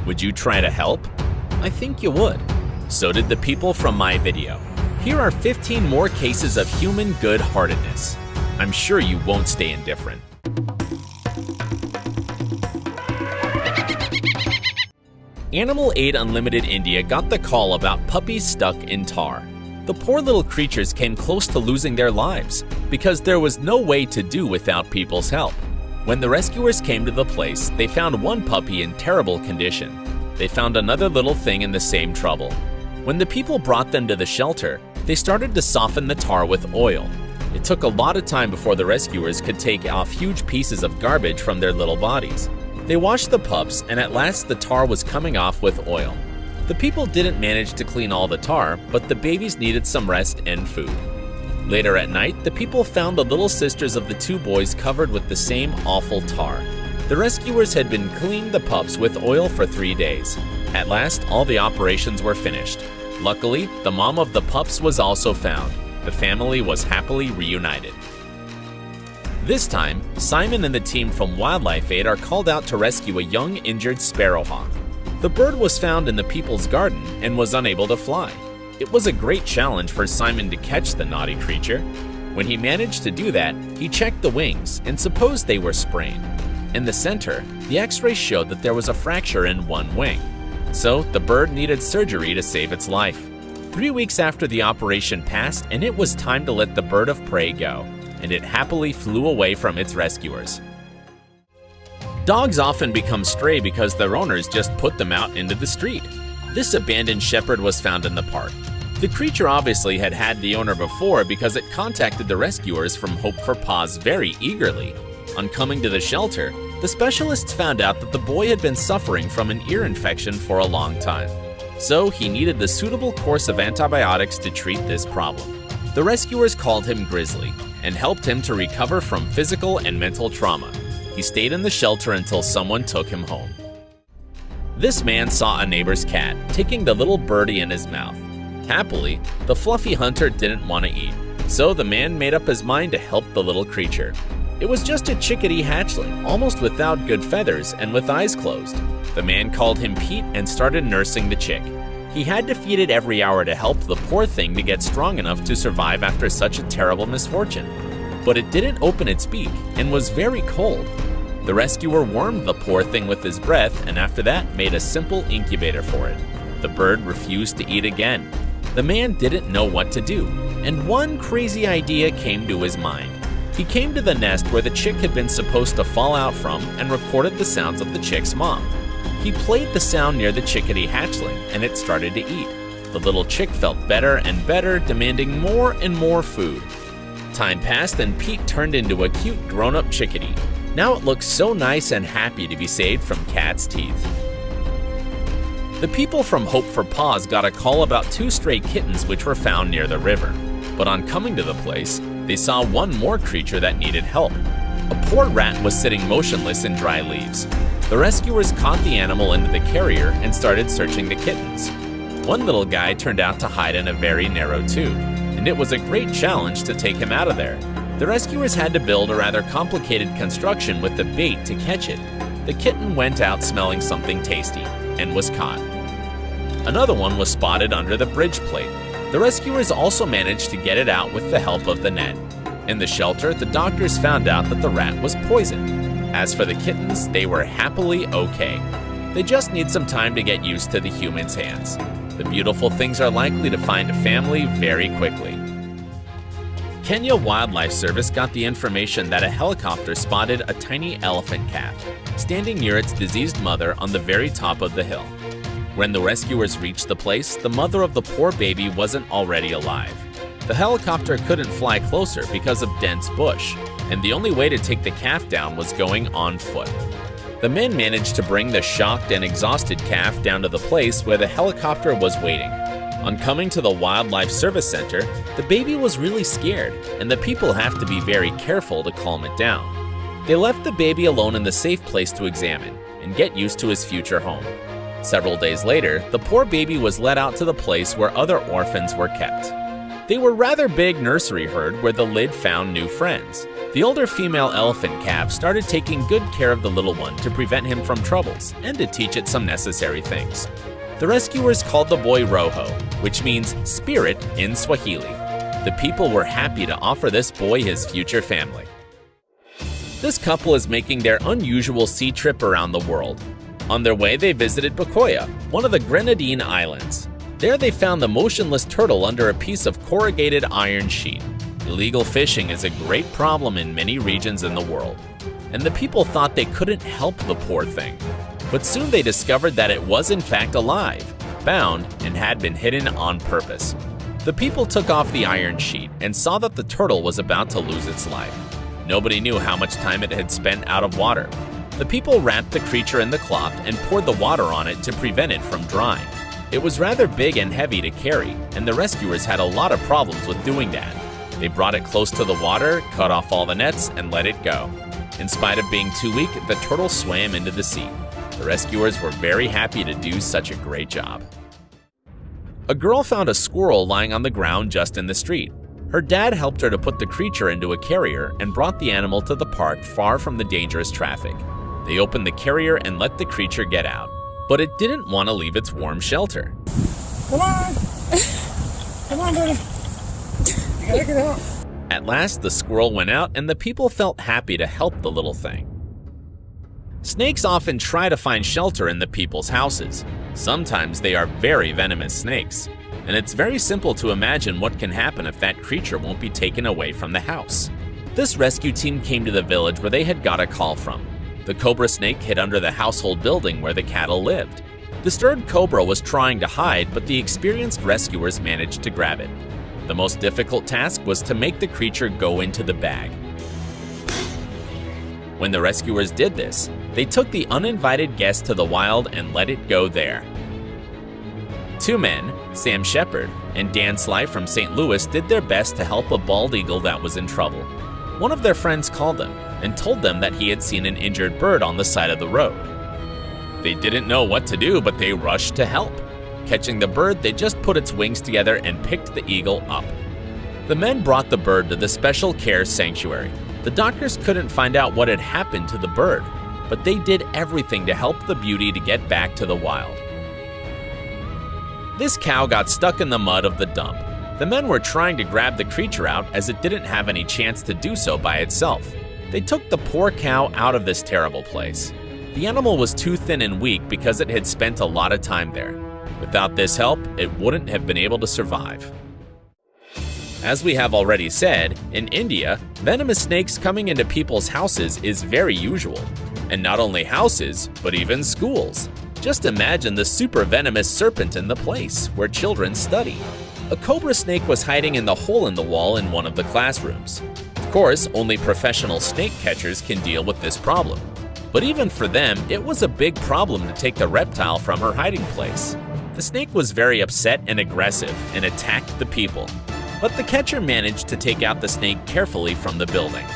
Would you try to help? I think you would. So did the people from my video. Here are 15 more cases of human good-heartedness. I'm sure you won't stay indifferent. Animal Aid Unlimited India got the call about puppies stuck in tar. The poor little creatures came close to losing their lives because there was no way to do without people's help. When the rescuers came to the place, they found one puppy in terrible condition. They found another little thing in the same trouble. When the people brought them to the shelter, they started to soften the tar with oil. It took a lot of time before the rescuers could take off huge pieces of garbage from their little bodies. They washed the pups, and at last the tar was coming off with oil. The people didn't manage to clean all the tar, but the babies needed some rest and food. Later at night, the people found the little sisters of the two boys covered with the same awful tar. The rescuers had been cleaning the pups with oil for 3 days. At last, all the operations were finished. Luckily, the mom of the pups was also found. The family was happily reunited. This time, Simon and the team from Wildlife Aid are called out to rescue a young injured sparrowhawk. The bird was found in the people's garden and was unable to fly. It was a great challenge for Simon to catch the naughty creature. When he managed to do that, he checked the wings and supposed they were sprained. In the center, the x-ray showed that there was a fracture in one wing. So, the bird needed surgery to save its life. 3 weeks after the operation passed, and it was time to let the bird of prey go, and it happily flew away from its rescuers. Dogs often become stray because their owners just put them out into the street. This abandoned shepherd was found in the park. The creature obviously had had the owner before because it contacted the rescuers from Hope for Paws very eagerly. On coming to the shelter, the specialists found out that the boy had been suffering from an ear infection for a long time. So he needed the suitable course of antibiotics to treat this problem. The rescuers called him Grizzly and helped him to recover from physical and mental trauma. He stayed in the shelter until someone took him home. This man saw a neighbor's cat taking the little birdie in his mouth. Happily, the fluffy hunter didn't want to eat, so the man made up his mind to help the little creature. It was just a chickadee hatchling, almost without good feathers and with eyes closed. The man called him Pete and started nursing the chick. He had to feed it every hour to help the poor thing to get strong enough to survive after such a terrible misfortune. But it didn't open its beak and was very cold. The rescuer warmed the poor thing with his breath and after that made a simple incubator for it. The bird refused to eat again. The man didn't know what to do, and one crazy idea came to his mind. He came to the nest where the chick had been supposed to fall out from and recorded the sounds of the chick's mom. He played the sound near the chickadee hatchling and it started to eat. The little chick felt better and better, demanding more and more food. Time passed and Pete turned into a cute grown-up chickadee. Now it looks so nice and happy to be saved from cat's teeth. The people from Hope for Paws got a call about 2 stray kittens which were found near the river. But on coming to the place, they saw one more creature that needed help. A poor rat was sitting motionless in dry leaves. The rescuers caught the animal into the carrier and started searching the kittens. One little guy turned out to hide in a very narrow tube, and it was a great challenge to take him out of there. The rescuers had to build a rather complicated construction with the bait to catch it. The kitten went out smelling something tasty and was caught. Another one was spotted under the bridge plate. The rescuers also managed to get it out with the help of the net. In the shelter, the doctors found out that the rat was poisoned. As for the kittens, they were happily okay. They just need some time to get used to the human's hands. The beautiful things are likely to find a family very quickly. Kenya Wildlife Service got the information that a helicopter spotted a tiny elephant calf standing near its diseased mother on the very top of the hill. When the rescuers reached the place, the mother of the poor baby wasn't already alive. The helicopter couldn't fly closer because of dense bush, and the only way to take the calf down was going on foot. The men managed to bring the shocked and exhausted calf down to the place where the helicopter was waiting. On coming to the Wildlife Service Center, the baby was really scared, and the people have to be very careful to calm it down. They left the baby alone in the safe place to examine and get used to his future home. Several days later, the poor baby was led out to the place where other orphans were kept. They were rather big nursery herd where the lid found new friends. The older female elephant calf started taking good care of the little one to prevent him from troubles and to teach it some necessary things. The rescuers called the boy Rojo, which means spirit in Swahili. The people were happy to offer this boy his future family. This couple is making their unusual sea trip around the world. On their way, they visited Bacoya, one of the Grenadine Islands. There they found the motionless turtle under a piece of corrugated iron sheet. Illegal fishing is a great problem in many regions in the world, and the people thought they couldn't help the poor thing. But soon they discovered that it was in fact alive, bound, and had been hidden on purpose. The people took off the iron sheet and saw that the turtle was about to lose its life. Nobody knew how much time it had spent out of water. The people wrapped the creature in the cloth and poured the water on it to prevent it from drying. It was rather big and heavy to carry, and the rescuers had a lot of problems with doing that. They brought it close to the water, cut off all the nets, and let it go. In spite of being too weak, the turtle swam into the sea. The rescuers were very happy to do such a great job. A girl found a squirrel lying on the ground just in the street. Her dad helped her to put the creature into a carrier and brought the animal to the park far from the dangerous traffic. They opened the carrier and let the creature get out, but it didn't want to leave its warm shelter. Come on! Come on, buddy! You gotta get out! At last, the squirrel went out and the people felt happy to help the little thing. Snakes often try to find shelter in the people's houses. Sometimes they are very venomous snakes, and it's very simple to imagine what can happen if that creature won't be taken away from the house. This rescue team came to the village where they had got a call from. The cobra snake hid under the household building where the cattle lived. The stirred cobra was trying to hide, but the experienced rescuers managed to grab it. The most difficult task was to make the creature go into the bag. When the rescuers did this, they took the uninvited guest to the wild and let it go there. Two men, Sam Shepard and Dan Sly from St. Louis, did their best to help a bald eagle that was in trouble. One of their friends called them and told them that he had seen an injured bird on the side of the road. They didn't know what to do, but they rushed to help. Catching the bird, they just put its wings together and picked the eagle up. The men brought the bird to the special care sanctuary. The doctors couldn't find out what had happened to the bird, but they did everything to help the beauty to get back to the wild. This cow got stuck in the mud of the dump. The men were trying to grab the creature out as it didn't have any chance to do so by itself. They took the poor cow out of this terrible place. The animal was too thin and weak because it had spent a lot of time there. Without this help, it wouldn't have been able to survive. As we have already said, in India, venomous snakes coming into people's houses is very usual. And not only houses, but even schools. Just imagine the super venomous serpent in the place where children study. A cobra snake was hiding in the hole in the wall in one of the classrooms. Of course, only professional snake catchers can deal with this problem. But even for them, it was a big problem to take the reptile from her hiding place. The snake was very upset and aggressive and attacked the people. But the catcher managed to take out the snake carefully from the building.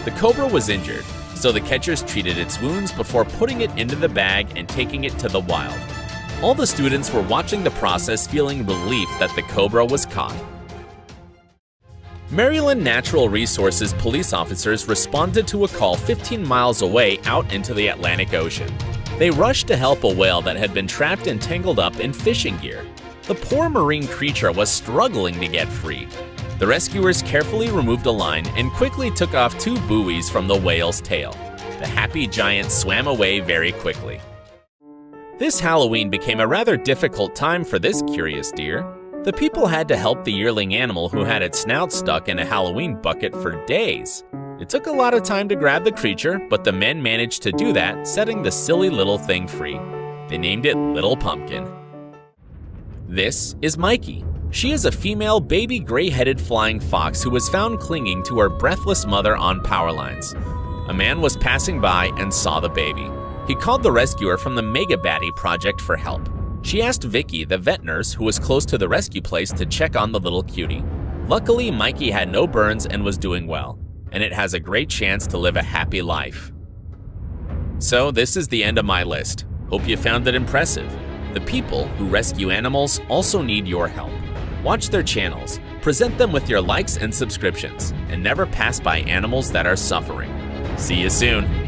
The cobra was injured, so the catchers treated its wounds before putting it into the bag and taking it to the wild. All the students were watching the process, feeling relief that the cobra was caught. Maryland Natural Resources police officers responded to a call 15 miles away out into the Atlantic Ocean. They rushed to help a whale that had been trapped and tangled up in fishing gear. The poor marine creature was struggling to get free. The rescuers carefully removed a line and quickly took off 2 buoys from the whale's tail. The happy giant swam away very quickly. This Halloween became a rather difficult time for this curious deer. The people had to help the yearling animal who had its snout stuck in a Halloween bucket for days. It took a lot of time to grab the creature, but the men managed to do that, setting the silly little thing free. They named it Little Pumpkin. This is Mikey. She is a female baby gray-headed flying fox who was found clinging to her breathless mother on power lines. A man was passing by and saw the baby. He called the rescuer from the Mega Batty project for help. She asked Vicky, the vet nurse who was close to the rescue place, to check on the little cutie. Luckily, Mikey had no burns and was doing well, and it has a great chance to live a happy life. So this is the end of my list. Hope you found it impressive. The people who rescue animals also need your help. Watch their channels, present them with your likes and subscriptions, and never pass by animals that are suffering. See you soon.